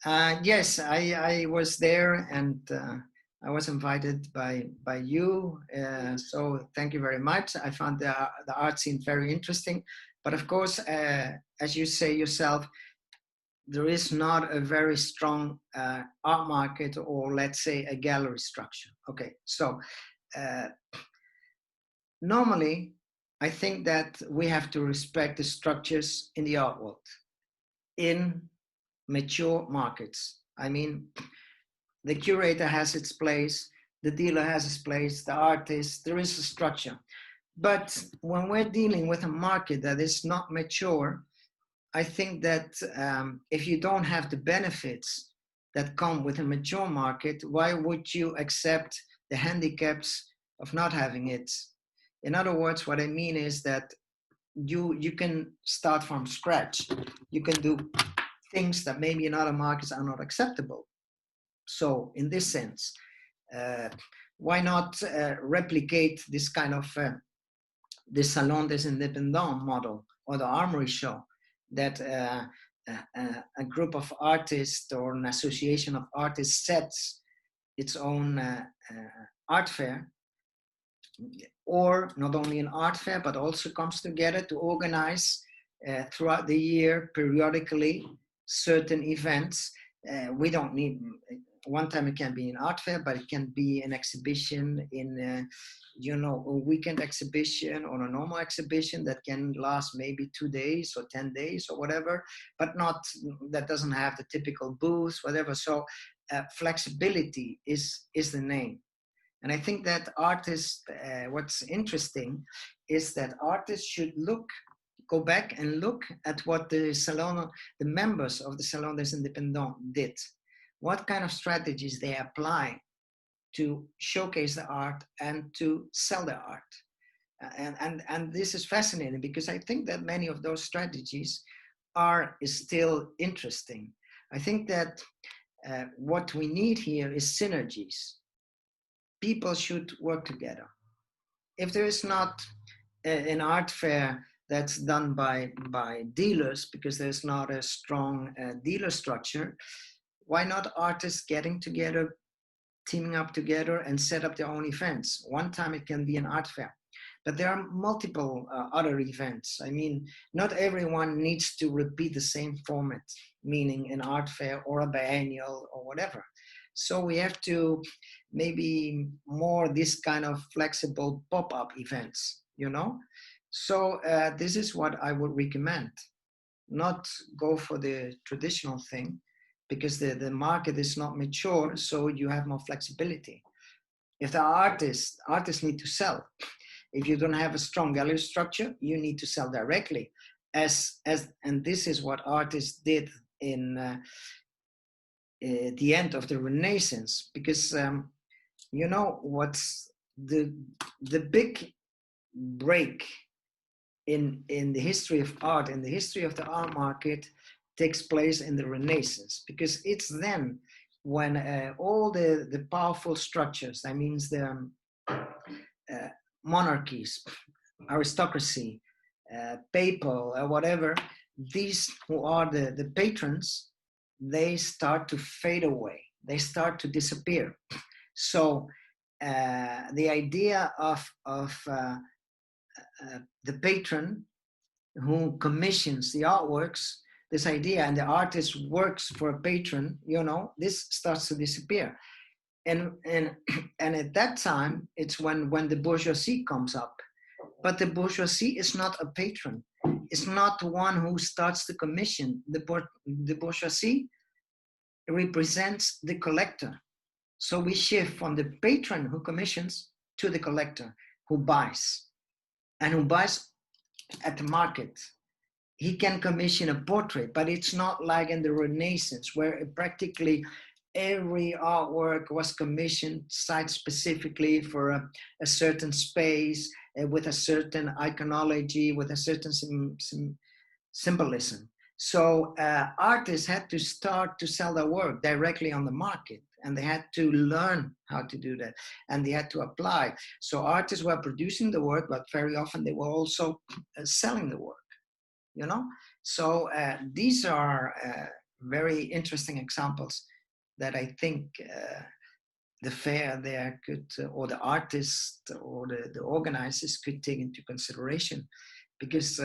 Yes, I was there, and I was invited by you. So thank you very much. I found the art scene very interesting. But of course, as you say yourself, there is not a very strong art market, or let's say a gallery structure. Okay, so uh, normally I think that we have to respect the structures in the art world, in mature markets. I mean, the curator has its place, the dealer has its place, the artist, there is a structure. But when we're dealing with a market that is not mature, I think that if you don't have the benefits that come with a mature market, why would you accept the handicaps of not having it? In other words, what I mean is that you can start from scratch. You can do things that maybe in other markets are not acceptable. So in this sense, why not replicate this kind of the Salon des Indépendants model, or the armory show, that a group of artists or an association of artists sets its own art fair, or not only an art fair, but also comes together to organize throughout the year, periodically, certain events. We don't need, one time it can be an art fair, but it can be an exhibition in, a weekend exhibition or a normal exhibition that can last maybe 2 days or 10 days or whatever, but not, that doesn't have the typical booths, whatever. So flexibility is the name. And I think that artists, what's interesting is that artists should go back and look at what the members of the Salon des Indépendants did. What kind of strategies they apply to showcase the art and to sell the art. And this is fascinating, because I think that many of those strategies is still interesting. I think that what we need here is synergies. People should work together. If there is not an art fair that's done by dealers, because there's not a strong dealer structure, why not artists getting together, teaming up together and set up their own events? One time it can be an art fair, but there are multiple other events. I mean, not everyone needs to repeat the same format, meaning an art fair or a biennial or whatever. So we have to maybe more this kind of flexible pop-up events, So this is what I would recommend. Not go for the traditional thing, because the market is not mature, so you have more flexibility. If the artists need to sell. If you don't have a strong gallery structure, you need to sell directly. And this is what artists did in the end of the Renaissance, because what's the big break in the history of art, in the history of the art market, takes place in the Renaissance, because it's then when all the powerful structures, that means the monarchies, aristocracy, papal, whatever, these who are the patrons, they start to fade away. They start to disappear. So the idea of the patron who commissions the artworks, this idea, and the artist works for a patron, this starts to disappear. And at that time, it's when the bourgeoisie comes up. But the bourgeoisie is not a patron. It's not the one who starts to commission. The bourgeoisie represents the collector. So we shift from the patron who commissions to the collector who buys, and who buys at the market. He can commission a portrait, but it's not like in the Renaissance, where practically every artwork was commissioned site specifically for a certain space, with a certain iconology, with a certain symbolism. So artists had to start to sell their work directly on the market, and they had to learn how to do that, and they had to apply. So artists were producing the work, but very often they were also selling the work, So these are very interesting examples that I think the fair there could, or the artists or the organizers could take into consideration. Because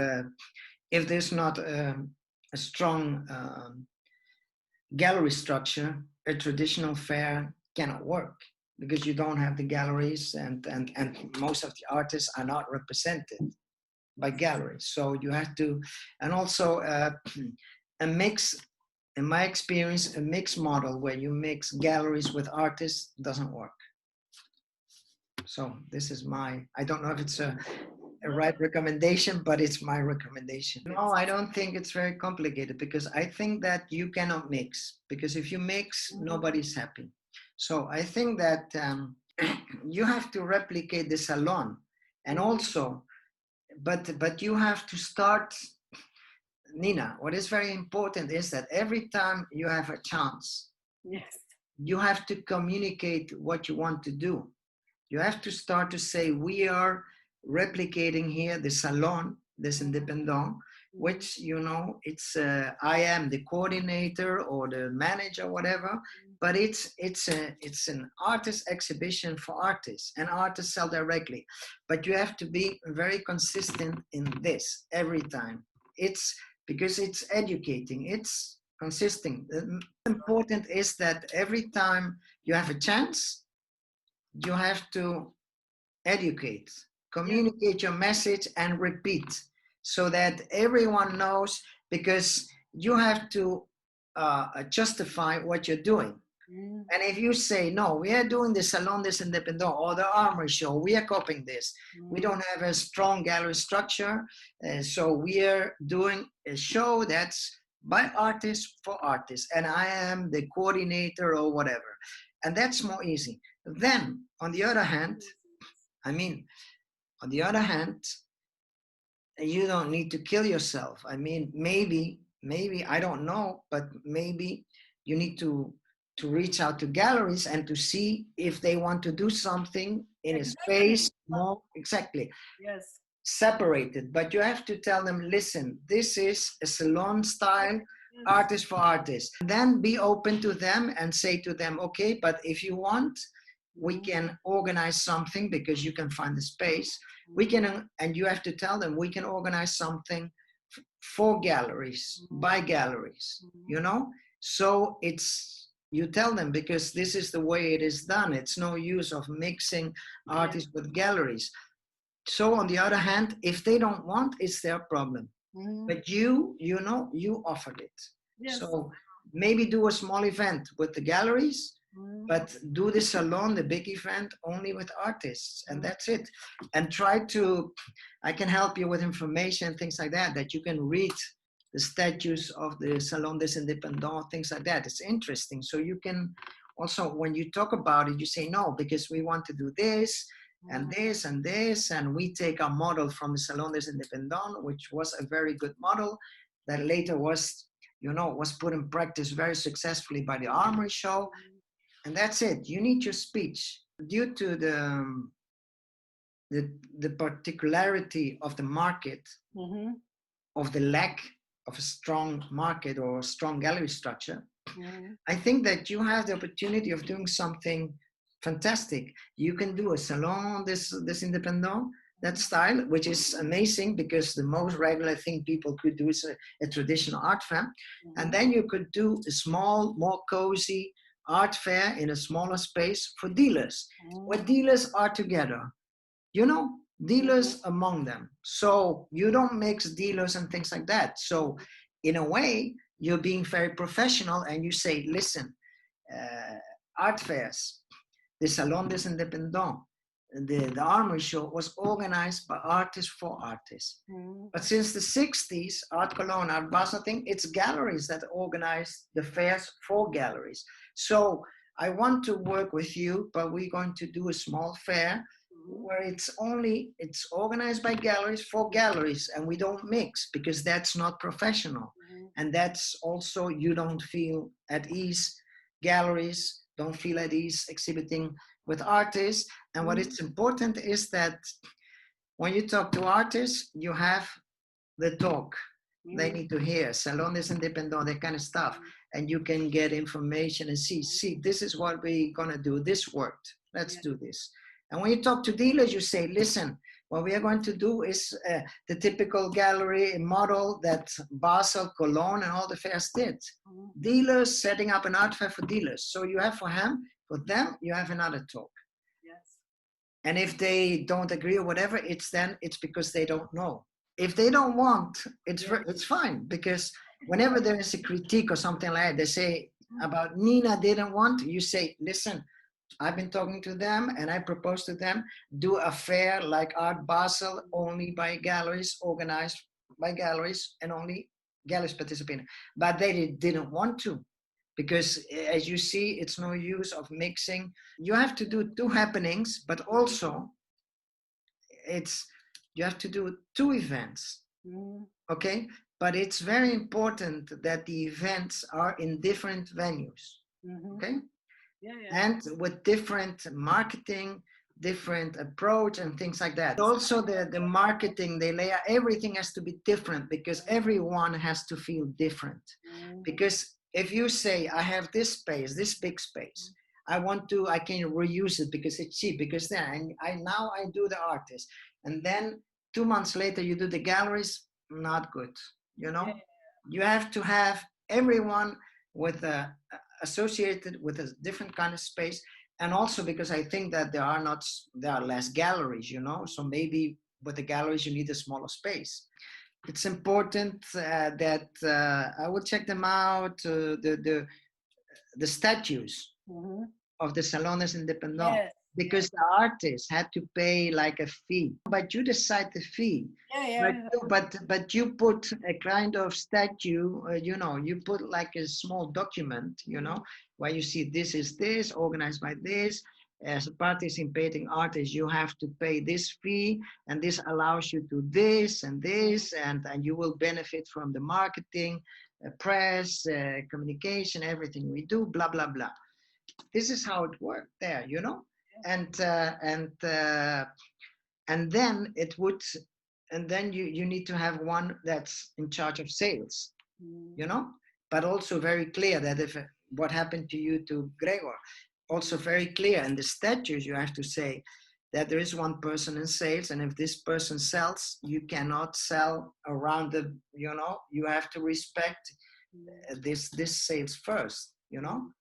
if there's not a strong gallery structure, a traditional fair cannot work, because you don't have the galleries, and most of the artists are not represented by galleries. So you have to, and also a mix, in my experience, a mixed model where you mix galleries with artists doesn't work. So this is my, I don't know if it's a right recommendation, but it's my recommendation. No, I don't think it's very complicated, because I think that you cannot mix, because if you mix, nobody's happy. So I think that you have to replicate the salon, and also, but you have to start, Nina, what is very important is that every time you have a chance, yes, you have to communicate what you want to do. You have to start to say, we are replicating here the salon, this independent, which, you know, it's I am the coordinator or the manager, whatever, but it's an artist exhibition for artists, and artists sell directly. But you have to be very consistent in this every time. It's because it's educating, it's consistent. The important is that every time you have a chance, you have to educate, communicate your message, and repeat, so that everyone knows, because you have to justify what you're doing. And if you say, no, we are doing the Salon des Indépendants or the Armory Show, we are copying this. We don't have a strong gallery structure, so we are doing a show that's by artists for artists, and I am the coordinator or whatever. And that's more easy. Then, on the other hand, you don't need to kill yourself. I mean, maybe, I don't know, but maybe you need to reach out to galleries and to see if they want to do something in a space more, yes, separated. But you have to tell them, listen, this is a salon style, artist for artists. Then be open to them and say to them, okay, but if you want, we can organize something, because you can find the space. We can, and you have to tell them, we can organize something for galleries, by galleries, you know? So you tell them, because this is the way it is done. It's no use of mixing artists with galleries. So on the other hand, if they don't want, it's their problem. But you know, you offered it. Yes. So maybe do a small event with the galleries, but do the salon, the big event, only with artists, and that's it. And try to, I can help you with information, things like that, that you can read the statutes of the Salon des Indépendants, things like that. It's interesting. So you can also, when you talk about it, you say, no, because we want to do this, and this, and this, and we take our model from the Salon des Indépendants, which was a very good model, that later was, you know, was put in practice very successfully by the Armory Show. And that's it. You need your speech. Due to the particularity of the market, of the lack of a strong market or a strong gallery structure, I think that you have the opportunity of doing something fantastic. You can do a salon des indépendants, that style, which is amazing, because the most regular thing people could do is a traditional art fair. And then you could do a small, more cozy art fair in a smaller space for dealers, where dealers are together, you know, dealers among them. So you don't mix dealers and things like that. So in a way, you're being very professional, and you say, listen, art fairs, the Salon des Indépendants, the Armory Show was organized by artists for artists. But since the 60s, Art Cologne, Art Basel thing, it's galleries that organize the fairs for galleries. So I want to work with you, but we're going to do a small fair where it's organized by galleries for galleries, and we don't mix, because that's not professional. And that's also, you don't feel at ease, galleries don't feel at ease exhibiting with artists. And what is important is that when you talk to artists, you have the talk. They need to hear Salon des Indépendants, that kind of stuff. and you can get information and see, this is what we're gonna do. This worked. Let's do this. And when you talk to dealers, you say, listen, what we are going to do is the typical gallery model that Basel, Cologne, and all the fairs did. Dealers setting up an art fair for dealers. So you have for them, you have another talk. Yes. And if they don't agree or whatever, it's because they don't know. If they don't want, it's fine, because whenever there is a critique or something like that, they say about Nina didn't want, you say, listen, I've been talking to them and I proposed to them, do a fair like Art Basel, only by galleries, organized by galleries, and only galleries participating. But they didn't want to, because as you see, it's no use of mixing. You have to do 2 happenings, but also you have to do 2 events, okay? But it's very important that the events are in different venues, okay? And with different marketing, different approach and things like that. Also the marketing, the layout, everything has to be different, because everyone has to feel different. Because if you say, I have this space, this big space, I can reuse it because it's cheap, because then now I do the artist. And then 2 months later, you do the galleries, not good, you know? You have to have everyone with associated with a different kind of space. And also because I think that there are less galleries, you know, so maybe with the galleries you need a smaller space. It's important that I will check them out, the statues of the Salones Independents, because the artist had to pay like a fee, but you decide the fee. But you put a kind of statue, you know, you put like a small document, you know, where you see this is this, organized by this. As a participating artist, you have to pay this fee, and this allows you to this and this, and you will benefit from the marketing, press, communication, everything we do, blah, blah, blah. This is how it worked there, you know? And then it would, and then you need to have one that's in charge of sales, you know, but also very clear that if what happened to you to Gregor, also very clear in the statutes, you have to say that there is one person in sales, and if this person sells, you cannot sell around the, you know, you have to respect this sales first, you know.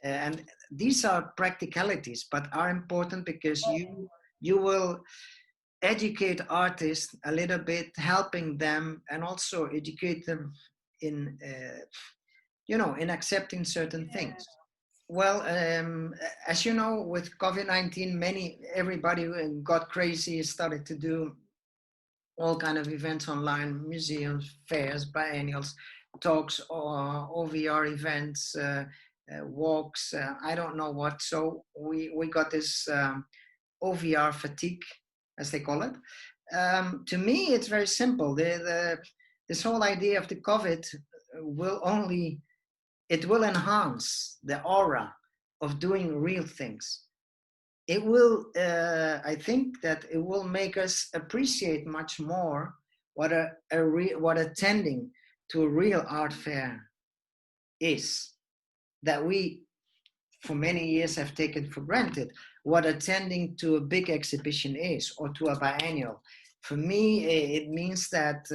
And these are practicalities, but are important, because you will educate artists a little bit, helping them, and also educate them in, you know, in accepting certain things. Well, as you know, with COVID-19, everybody got crazy, started to do all kind of events online, museums, fairs, biennials, talks, or OVR events, walks, I don't know what. So we got this OVR fatigue, as they call it. To me, it's very simple. This whole idea of the COVID it will enhance the aura of doing real things. It will, I think that it will make us appreciate much more what attending to a real art fair is, that we for many years have taken for granted, what attending to a big exhibition is, or to a biennial. For me, it means that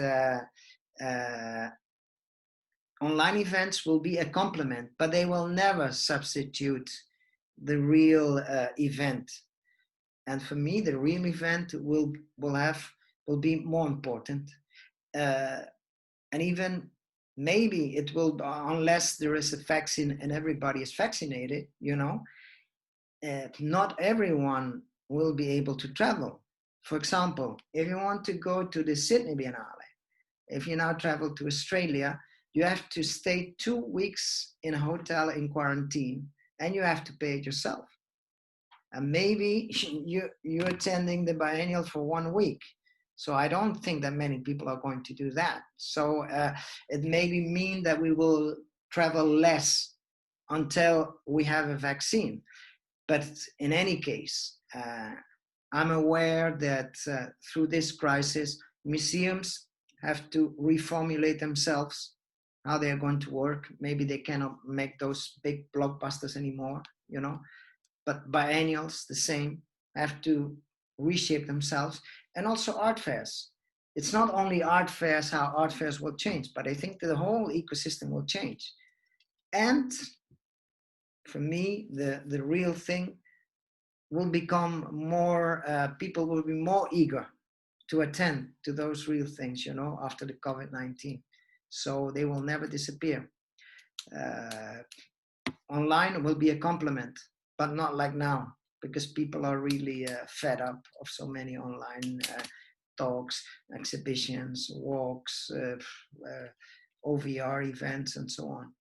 online events will be a complement, but they will never substitute the real event. And for me, the real event will be more important. And even maybe it will, unless there is a vaccine and everybody is vaccinated, you know, not everyone will be able to travel. For example, if you want to go to the Sydney Biennale, if you now travel to Australia, you have to stay 2 weeks in a hotel in quarantine, and you have to pay it yourself. And maybe you're attending the biennial for 1 week. So I don't think that many people are going to do that. So it maybe mean that we will travel less until we have a vaccine. But in any case, I'm aware that through this crisis, museums have to reformulate themselves. how they are going to work. Maybe they cannot make those big blockbusters anymore, you know, but biennials, the same, have to reshape themselves. And also art fairs. It's not only art fairs, how art fairs will change, but I think that the whole ecosystem will change. And for me, the real thing will become more, people will be more eager to attend to those real things, you know, after the COVID-19. So they will never disappear. Online will be a complement, but not like now, because people are really fed up of so many online talks, exhibitions, walks, OVR events, and so on.